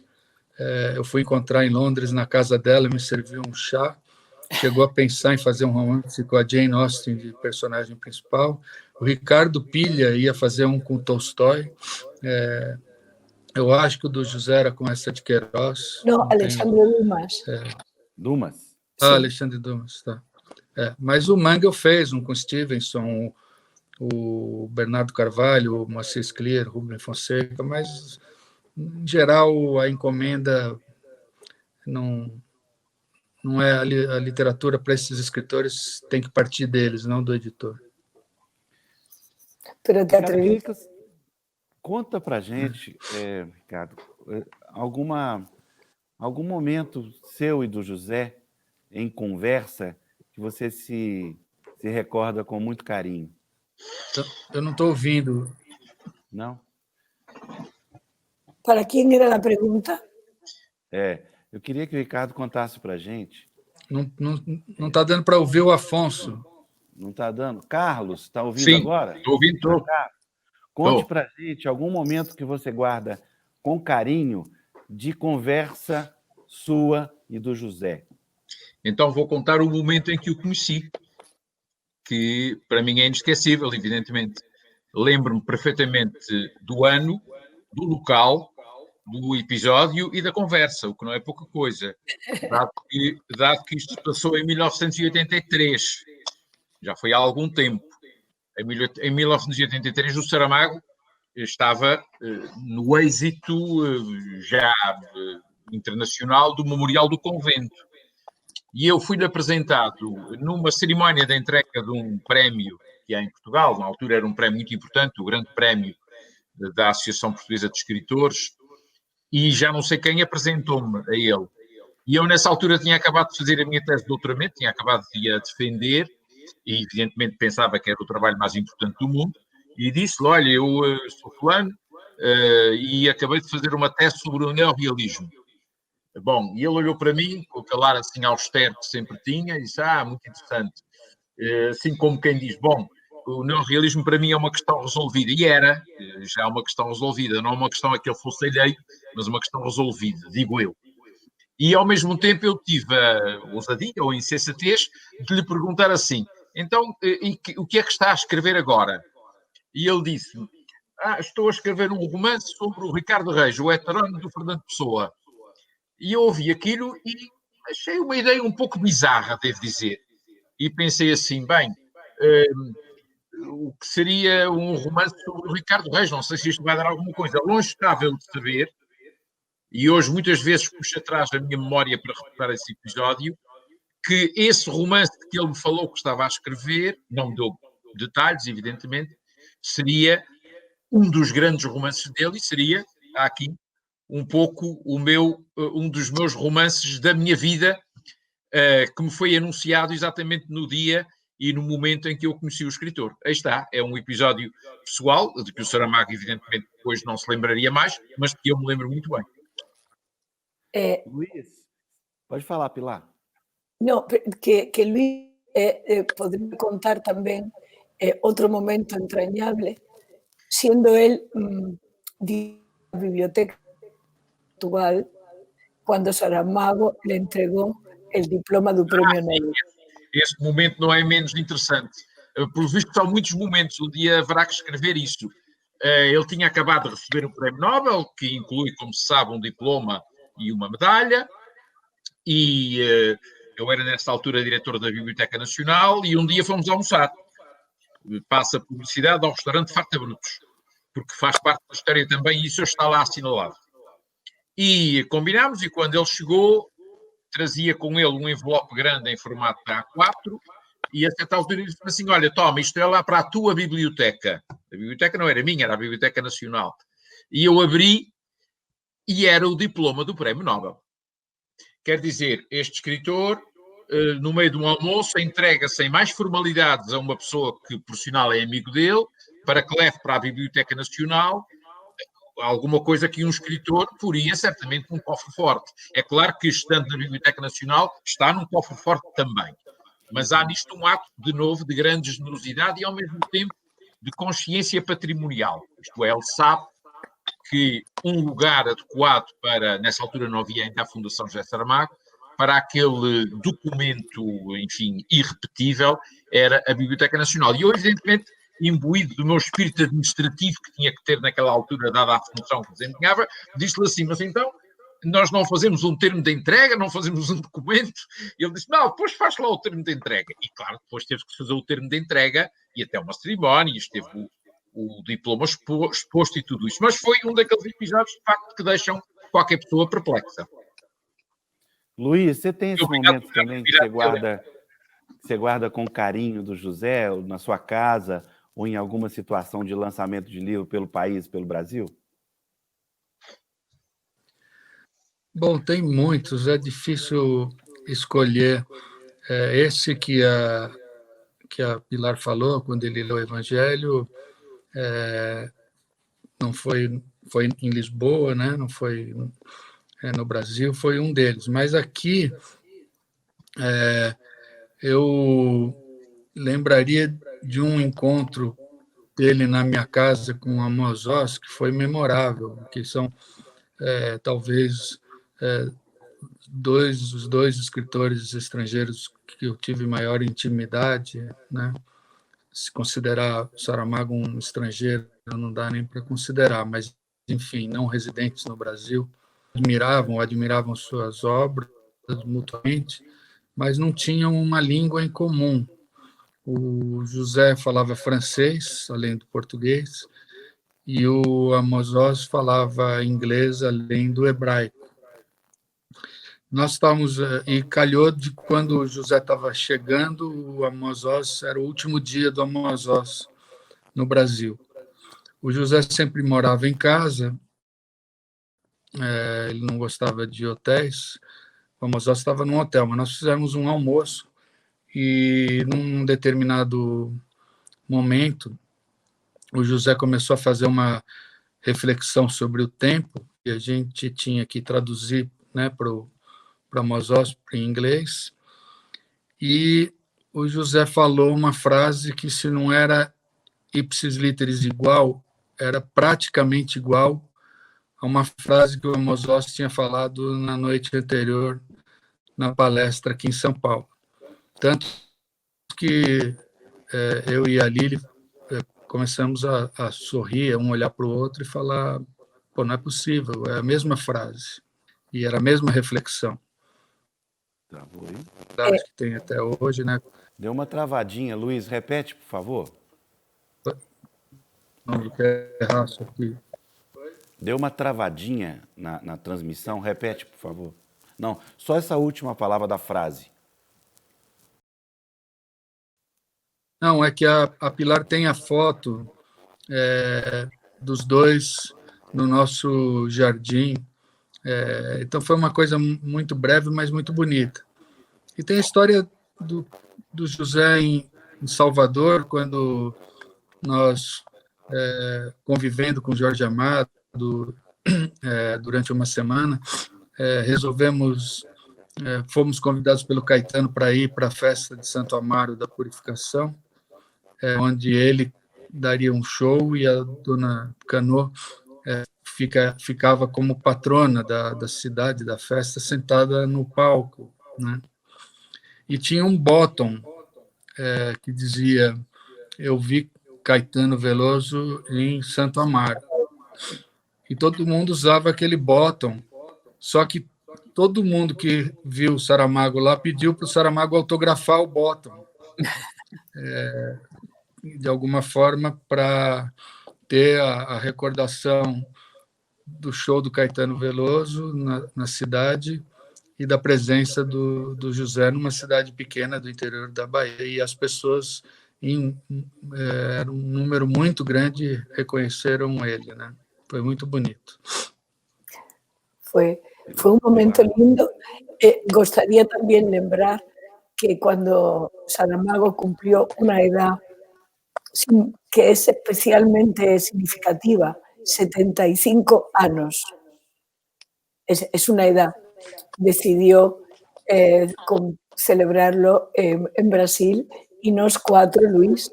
eu fui encontrar em Londres, na casa dela, me serviu um chá, chegou a pensar em fazer um romance com a Jane Austen de personagem principal. O Ricardo Pilha ia fazer um com Tolstói. Eu acho que o do José era com essa de Queiroz. Não, Alexandre Dumas. Dumas? Alexandre Dumas, tá. Mas o Mangel fez um com Stevenson, o Bernardo Carvalho, o Moacir Scliar, o Rubem Fonseca, mas, em geral, a encomenda não é a literatura para esses escritores, tem que partir deles, não do editor. Conta para a gente, Ricardo, algum momento seu e do José em conversa que você se recorda com muito carinho. Eu não estou ouvindo. Não? Para quem era a pergunta? Eu queria que o Ricardo contasse para a gente. Não está dando para ouvir o Afonso. Não está dando? Carlos, está ouvindo Sim, agora? Estou ouvindo. Conte para a gente algum momento que você guarda com carinho de conversa sua e do José. Então vou contar o momento em que o conheci, que para mim é inesquecível, evidentemente. Lembro-me perfeitamente do ano, do local, do episódio e da conversa, o que não é pouca coisa, dado que isto se passou em 1983, já foi há algum tempo. Em 1983, o Saramago estava no êxito já internacional do Memorial do Convento. E eu fui-lhe apresentado numa cerimónia de entrega de um prémio que há em Portugal, na altura era um prémio muito importante, o Grande Prémio da Associação Portuguesa de Escritores, e já não sei quem apresentou-me a ele. E eu, nessa altura, tinha acabado de fazer a minha tese de doutoramento, tinha acabado de a defender, e evidentemente pensava que era o trabalho mais importante do mundo, e disse-lhe, olha, eu sou fulano, e acabei de fazer uma tese sobre o neorrealismo. Bom, e ele olhou para mim, com aquele ar assim austero que sempre tinha, e disse, muito interessante. Assim como quem diz, bom, o neorrealismo para mim é uma questão resolvida. E era, já é uma questão resolvida, não é uma questão a que ele fosse alheio, mas uma questão resolvida, digo eu. E ao mesmo tempo eu tive a ousadia ou a insensatez de lhe perguntar assim, então, o que é que está a escrever agora? E ele disse-me, estou a escrever um romance sobre o Ricardo Reis, o heterónimo do Fernando Pessoa. E eu ouvi aquilo e achei uma ideia um pouco bizarra, devo dizer. E pensei assim, bem, o que seria um romance sobre o Ricardo Reis? Não sei se isto vai dar alguma coisa. Longe estava eu de saber, e hoje muitas vezes puxo atrás a minha memória para recuperar esse episódio, que esse romance que ele me falou que estava a escrever, não me deu detalhes, evidentemente, seria um dos grandes romances dele e seria, aqui, um pouco um dos meus romances da minha vida, que me foi anunciado exatamente no dia e no momento em que eu conheci o escritor. Aí está, é um episódio pessoal, de que o Saramago evidentemente depois não se lembraria mais, mas que eu me lembro muito bem. Luís, pode falar, Pilar. Não, que Luís poderia contar também outro momento entrañable, sendo ele de la biblioteca Portugal, quando Saramago lhe entregou o diploma do Prêmio Nobel. Esse momento não é menos interessante. Pelo visto, são muitos momentos. Um dia haverá que escrever isso. Ele tinha acabado de receber o Prémio Nobel, que inclui, como se sabe, um diploma e uma medalha, e eu era, nessa altura, diretor da Biblioteca Nacional, e um dia fomos almoçar. Passa a publicidade ao restaurante Farta Brutos, porque faz parte da história também, e isso está lá assinalado. E combinámos, e quando ele chegou, trazia com ele um envelope grande em formato A4, e a certa altura ele disse assim: olha, toma, isto é lá para a tua biblioteca. A biblioteca não era minha, era a Biblioteca Nacional. E eu abri, e era o diploma do Prémio Nobel. Quer dizer, este escritor, no meio de um almoço, entrega sem mais formalidades a uma pessoa que, por sinal, é amigo dele, para que leve para a Biblioteca Nacional alguma coisa que um escritor poria certamente num cofre forte. É claro que, estando na Biblioteca Nacional, está num cofre forte também. Mas há nisto um ato, de novo, de grande generosidade e, ao mesmo tempo, de consciência patrimonial. Isto é, ele sabe que um lugar adequado para, nessa altura não havia ainda a Fundação José Saramago, para aquele documento, enfim, irrepetível, era a Biblioteca Nacional. E eu, evidentemente, imbuído do meu espírito administrativo que tinha que ter naquela altura, dada a função que desempenhava, disse-lhe assim: mas então, nós não fazemos um termo de entrega, não fazemos um documento? E ele disse: não, depois faz lá o termo de entrega. E claro, depois teve que fazer o termo de entrega e até uma cerimónia, e esteve o diploma exposto e tudo isso. Mas foi um daqueles episódios, de facto, que deixam qualquer pessoa perplexa. Luiz, você tem esse momento também que você guarda com carinho do José, ou na sua casa, ou em alguma situação de lançamento de livro pelo país, pelo Brasil? Bom, tem muitos, é difícil escolher. Esse que a Pilar falou, quando ele leu o Evangelho, não foi em Lisboa, né? Não foi no Brasil, foi um deles. Mas aqui eu lembraria de um encontro dele na minha casa com o Amos Oz, que foi memorável, que são talvez os dois escritores estrangeiros que eu tive maior intimidade, né? Se considerar Saramago um estrangeiro, não dá nem para considerar, mas, enfim, não residentes no Brasil, admiravam suas obras mutuamente, mas não tinham uma língua em comum. O José falava francês, além do português, e o Amos Oz falava inglês, além do hebraico. Nós estávamos, e calhou de quando o José estava chegando, o Amos Oz, era o último dia do Amos Oz no Brasil. O José sempre morava em casa, ele não gostava de hotéis, o Amos Oz estava num hotel, mas nós fizemos um almoço e, num determinado momento, o José começou a fazer uma reflexão sobre o tempo, e a gente tinha que traduzir, né, para Amos Oz em inglês, e o José falou uma frase que, se não era ipsis literis igual, era praticamente igual a uma frase que o Amos Oz tinha falado na noite anterior na palestra aqui em São Paulo. Tanto que eu e a Lili começamos a sorrir, um olhar para o outro e falar: pô, não é possível, é a mesma frase. E era a mesma reflexão. Travou aí? Acho que tem até hoje, né? Deu uma travadinha. Luiz, repete, por favor. Não quero errar isso aqui. Deu uma travadinha na transmissão. Repete, por favor. Não, só essa última palavra da frase. Não, é que a Pilar tem a foto dos dois no nosso jardim. Então foi uma coisa muito breve, mas muito bonita. E tem a história do José em Salvador, quando nós, convivendo com Jorge Amado durante uma semana, fomos convidados pelo Caetano para ir para a festa de Santo Amaro da Purificação, onde ele daria um show e a dona Canô ficava como patrona da cidade, da festa, sentada no palco, né? E tinha um bottom que dizia: eu vi Caetano Veloso em Santo Amaro. E todo mundo usava aquele bottom, só que todo mundo que viu o Saramago lá pediu para o Saramago autografar o bottom, de alguma forma, para ter a recordação do show do Caetano Veloso na cidade e da presença do José numa cidade pequena do interior da Bahia. E as pessoas, era um número muito grande, reconheceram ele, né? Foi muito bonito. Fue un momento lindo. Gustaría también lembrar que cuando Saramago cumplió una edad que es especialmente significativa, 75 años. Es una edad. Decidió celebrarlo en Brasil y nos cuatro, Luis,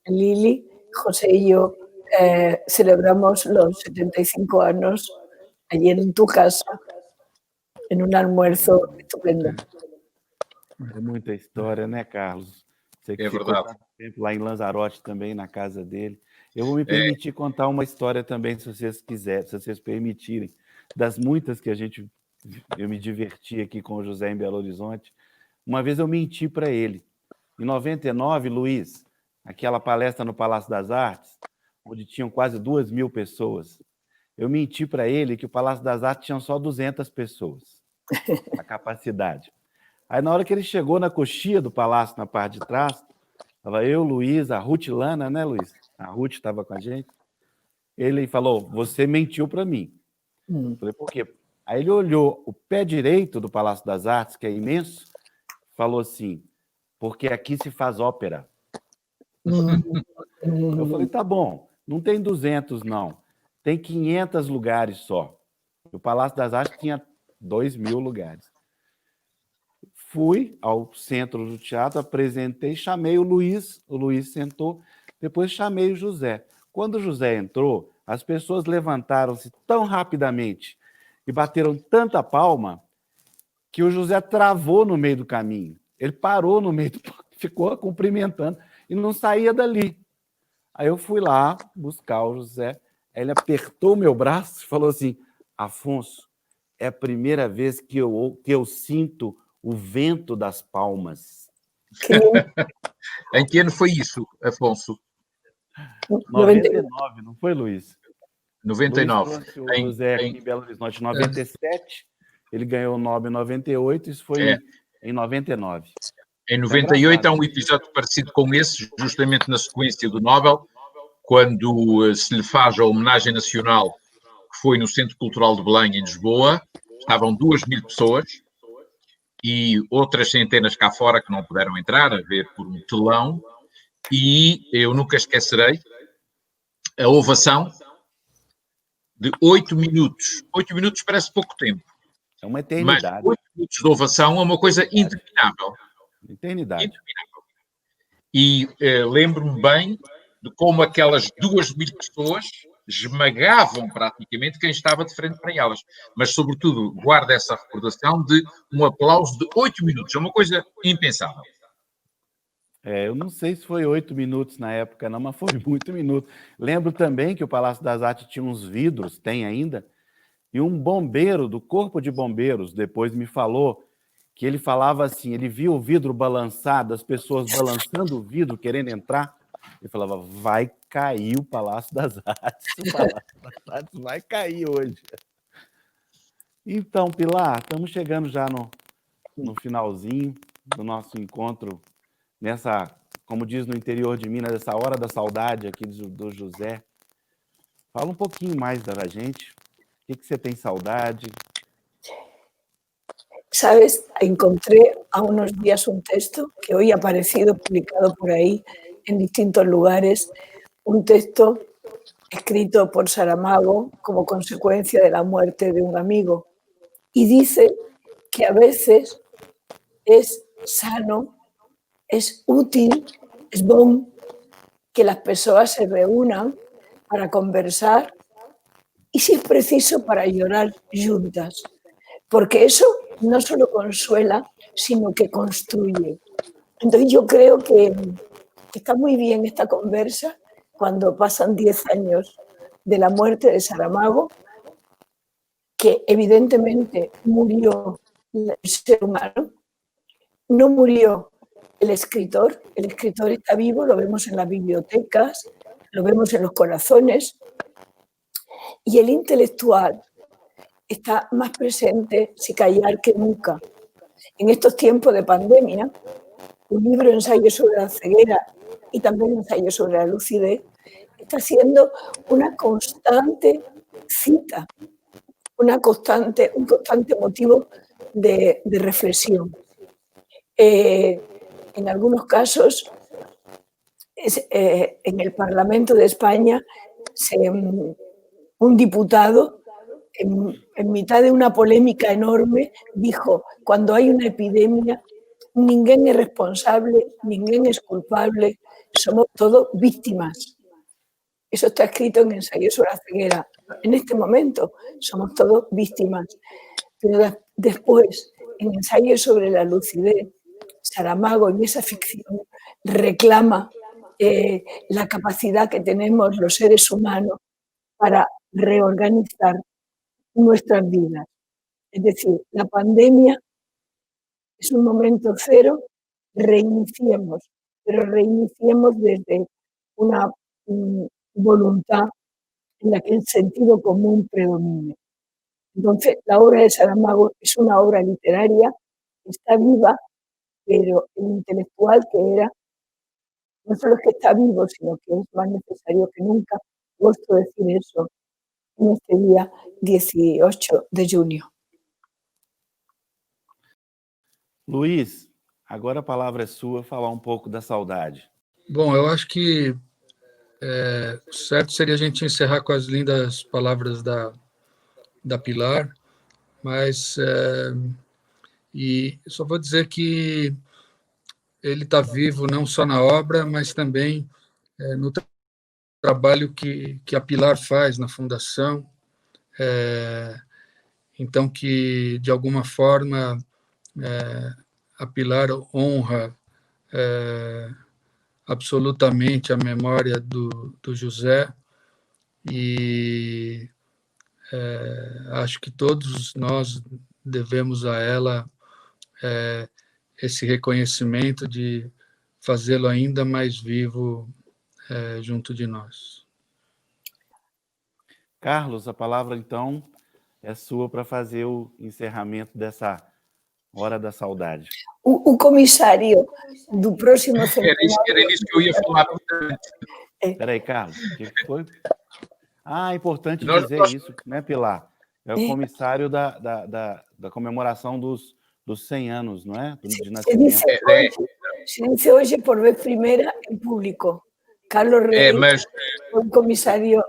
Lili, José y yo, celebramos los 75 años ayer en tu casa, en un almuerzo estupendo. É muita história, né, Carlos? Você que ficou tanto tempo lá em Lanzarote também, na casa dele. Eu vou me permitir contar uma história também, se vocês quiserem, se vocês permitirem, das muitas que eu me diverti aqui com o José em Belo Horizonte. Uma vez eu menti para ele. Em 99, Luiz, aquela palestra no Palácio das Artes, onde tinham quase 2.000 pessoas, eu menti para ele que o Palácio das Artes tinha só 200 pessoas, a capacidade. Aí, na hora que ele chegou na coxia do palácio, na parte de trás, estava eu, Luiz, a Ruth Lana, né, Luiz? A Ruth estava com a gente. Ele falou, você mentiu para mim. Eu falei, por quê? Aí ele olhou o pé direito do Palácio das Artes, que é imenso, falou assim, porque aqui se faz ópera. Eu falei, tá bom, não tem 200, não. Tem 500 lugares só. O Palácio das Artes tinha 2.000 lugares. Fui ao centro do teatro, apresentei, chamei o Luiz sentou, depois chamei o José. Quando o José entrou, as pessoas levantaram-se tão rapidamente e bateram tanta palma que o José travou no meio do caminho. Ele parou no meio, ficou cumprimentando e não saía dali. Aí eu fui lá buscar o José, ele apertou meu braço e falou assim, Afonso, é a primeira vez que eu sinto o vento das palmas. Em que ano foi isso, Afonso? 99, não foi, Luiz? 99. Luiz trouxe o José aqui em Belo Horizonte em 97, ele ganhou o Nobel em 98, isso foi em 99. Em 98 há um episódio parecido com esse, justamente na sequência do Nobel, quando se lhe faz a homenagem nacional, que foi no Centro Cultural de Belém, em Lisboa, estavam 2.000 pessoas, e outras centenas cá fora que não puderam entrar, a ver por um telão, e eu nunca esquecerei a ovação de 8 minutos. 8 minutos parece pouco tempo. É uma eternidade. Mas 8 minutos de ovação é uma coisa interminável. Eternidade. E lembro-me bem de como aquelas 2.000 pessoas esmagavam praticamente quem estava de frente para elas. Mas, sobretudo, guardo essa recordação de um aplauso de 8 minutos. É uma coisa impensável. Eu não sei se foi 8 minutos na época, não, mas foi muito minuto. Lembro também que o Palácio das Artes tinha uns vidros, tem ainda, e um bombeiro do Corpo de Bombeiros depois me falou que ele falava assim, ele via o vidro balançado, as pessoas balançando o vidro, querendo entrar, ele falava, vai cair o Palácio das Artes, o Palácio das Artes vai cair hoje. Então, Pilar, estamos chegando já no finalzinho do nosso encontro, nessa, como diz no interior de Minas, essa hora da saudade aqui do José. Fala um pouquinho mais da gente, o que você tem saudade? Sabes, encontré há unos días un texto que hoy ha aparecido publicado por ahí en distintos lugares, un texto escrito por Saramago como consecuencia de la muerte de un amigo. Y dice que a veces es sano, es útil, es bon que las personas se reúnan para conversar y, si es preciso, para llorar juntas. Porque eso no solo consuela, sino que construye. Entonces yo creo que está muy bien esta conversa cuando pasan 10 años de la muerte de Saramago, que evidentemente murió el ser humano, no murió el escritor está vivo, lo vemos en las bibliotecas, lo vemos en los corazones, y el intelectual está más presente, sin callar, que nunca. En estos tiempos de pandemia, un libro ensayo sobre la ceguera y también ensayo sobre la lucidez está siendo una constante cita, un constante motivo de reflexión. En algunos casos, en el Parlamento de España, un diputado, en mitad de una polémica enorme, dijo: cuando hay una epidemia, ninguén es responsable, ninguén es culpable, somos todos víctimas. Eso está escrito en Ensayo sobre la ceguera. En este momento somos todos víctimas. Pero después, en Ensayo sobre la lucidez, Saramago en esa ficción reclama la capacidad que tenemos los seres humanos para reorganizar nuestras vidas. Es decir, la pandemia es un momento cero, reiniciemos, pero reiniciemos desde una voluntad en la que el sentido común predomine. Entonces, la obra de Saramago es una obra literaria, está viva, pero el intelectual que era, no solo es que está vivo, sino que es más necesario que nunca. Gusto decir eso en este día 18 de junho. Luiz, agora a palavra é sua, falar pouco da saudade. Bom, eu acho que certo seria a gente encerrar com as lindas palavras da Pilar, mas e só vou dizer que ele está vivo não só na obra, mas também no trabalho que a Pilar faz na Fundação. Então, que, de alguma forma, a Pilar honra absolutamente a memória do José, e acho que todos nós devemos a ela esse reconhecimento de fazê-lo ainda mais vivo junto de nós. Carlos, a palavra, então, é sua para fazer o encerramento dessa Hora da Saudade. O comissário do próximo centenário... Era isso que eu ia falar. Espera aí, Carlos, o que foi? É importante dizer isso, né, Pilar? É o comissário da comemoração dos 100 anos, não é? De nascimento. Se dice hoje por vez primeira em público. Carlos Reis foi o comissário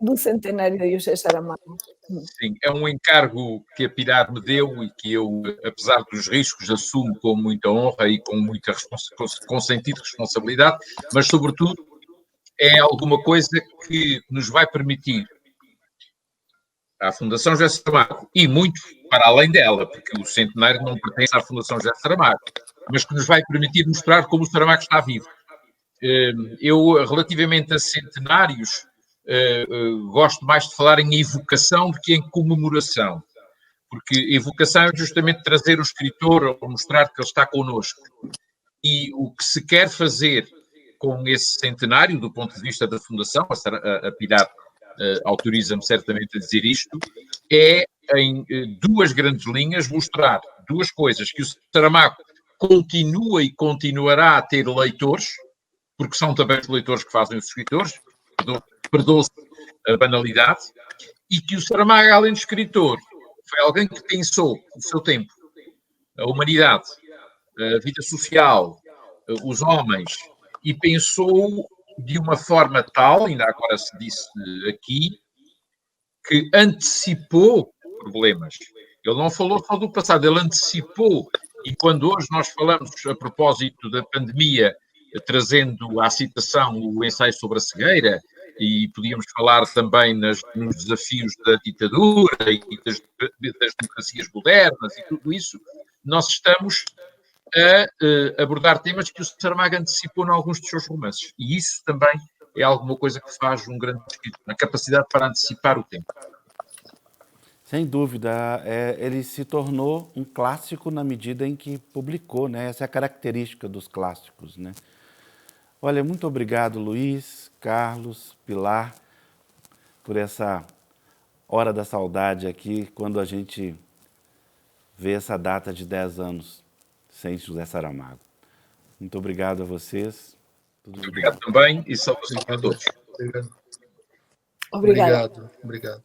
do centenário de José Saramago. Sim, é um encargo que a Pilar me deu e que eu, apesar dos riscos, assumo com muita honra e com sentido de responsabilidade, mas, sobretudo, é alguma coisa que nos vai permitir, à Fundação José Saramago, e muito para além dela, porque o centenário não pertence à Fundação José Saramago, mas que nos vai permitir mostrar como o Saramago está vivo. Eu, relativamente a centenários, gosto mais de falar em evocação do que em comemoração, porque evocação é justamente trazer o escritor ou mostrar que ele está connosco. E o que se quer fazer com esse centenário, do ponto de vista da Fundação, a Pilar autoriza-me certamente a dizer isto, é em duas grandes linhas mostrar duas coisas: que o Saramago continua e continuará a ter leitores, porque são também os leitores que fazem os escritores, perdoa-se a banalidade, e que o Saramago, além de escritor, foi alguém que pensou o seu tempo, a humanidade, a vida social, os homens, e pensou de uma forma tal, ainda agora se disse aqui, que antecipou problemas. Ele não falou só do passado, ele antecipou, e quando hoje nós falamos a propósito da pandemia, trazendo à citação o ensaio sobre a cegueira, e podíamos falar também nos desafios da ditadura e das democracias modernas e tudo isso, nós estamos a abordar temas que o Saramago antecipou em alguns dos seus romances. E isso também é alguma coisa que faz um grande escritor, a capacidade para antecipar o tempo. Sem dúvida, ele se tornou um clássico na medida em que publicou, né? Essa é a característica dos clássicos, né? Olha, muito obrigado, Luiz, Carlos, Pilar, por essa hora da saudade aqui, quando a gente vê essa data de 10 anos sem José Saramago. Muito obrigado a vocês. Tudo de bom. Obrigado também e saudações a todos. Obrigado. Obrigada. Obrigado.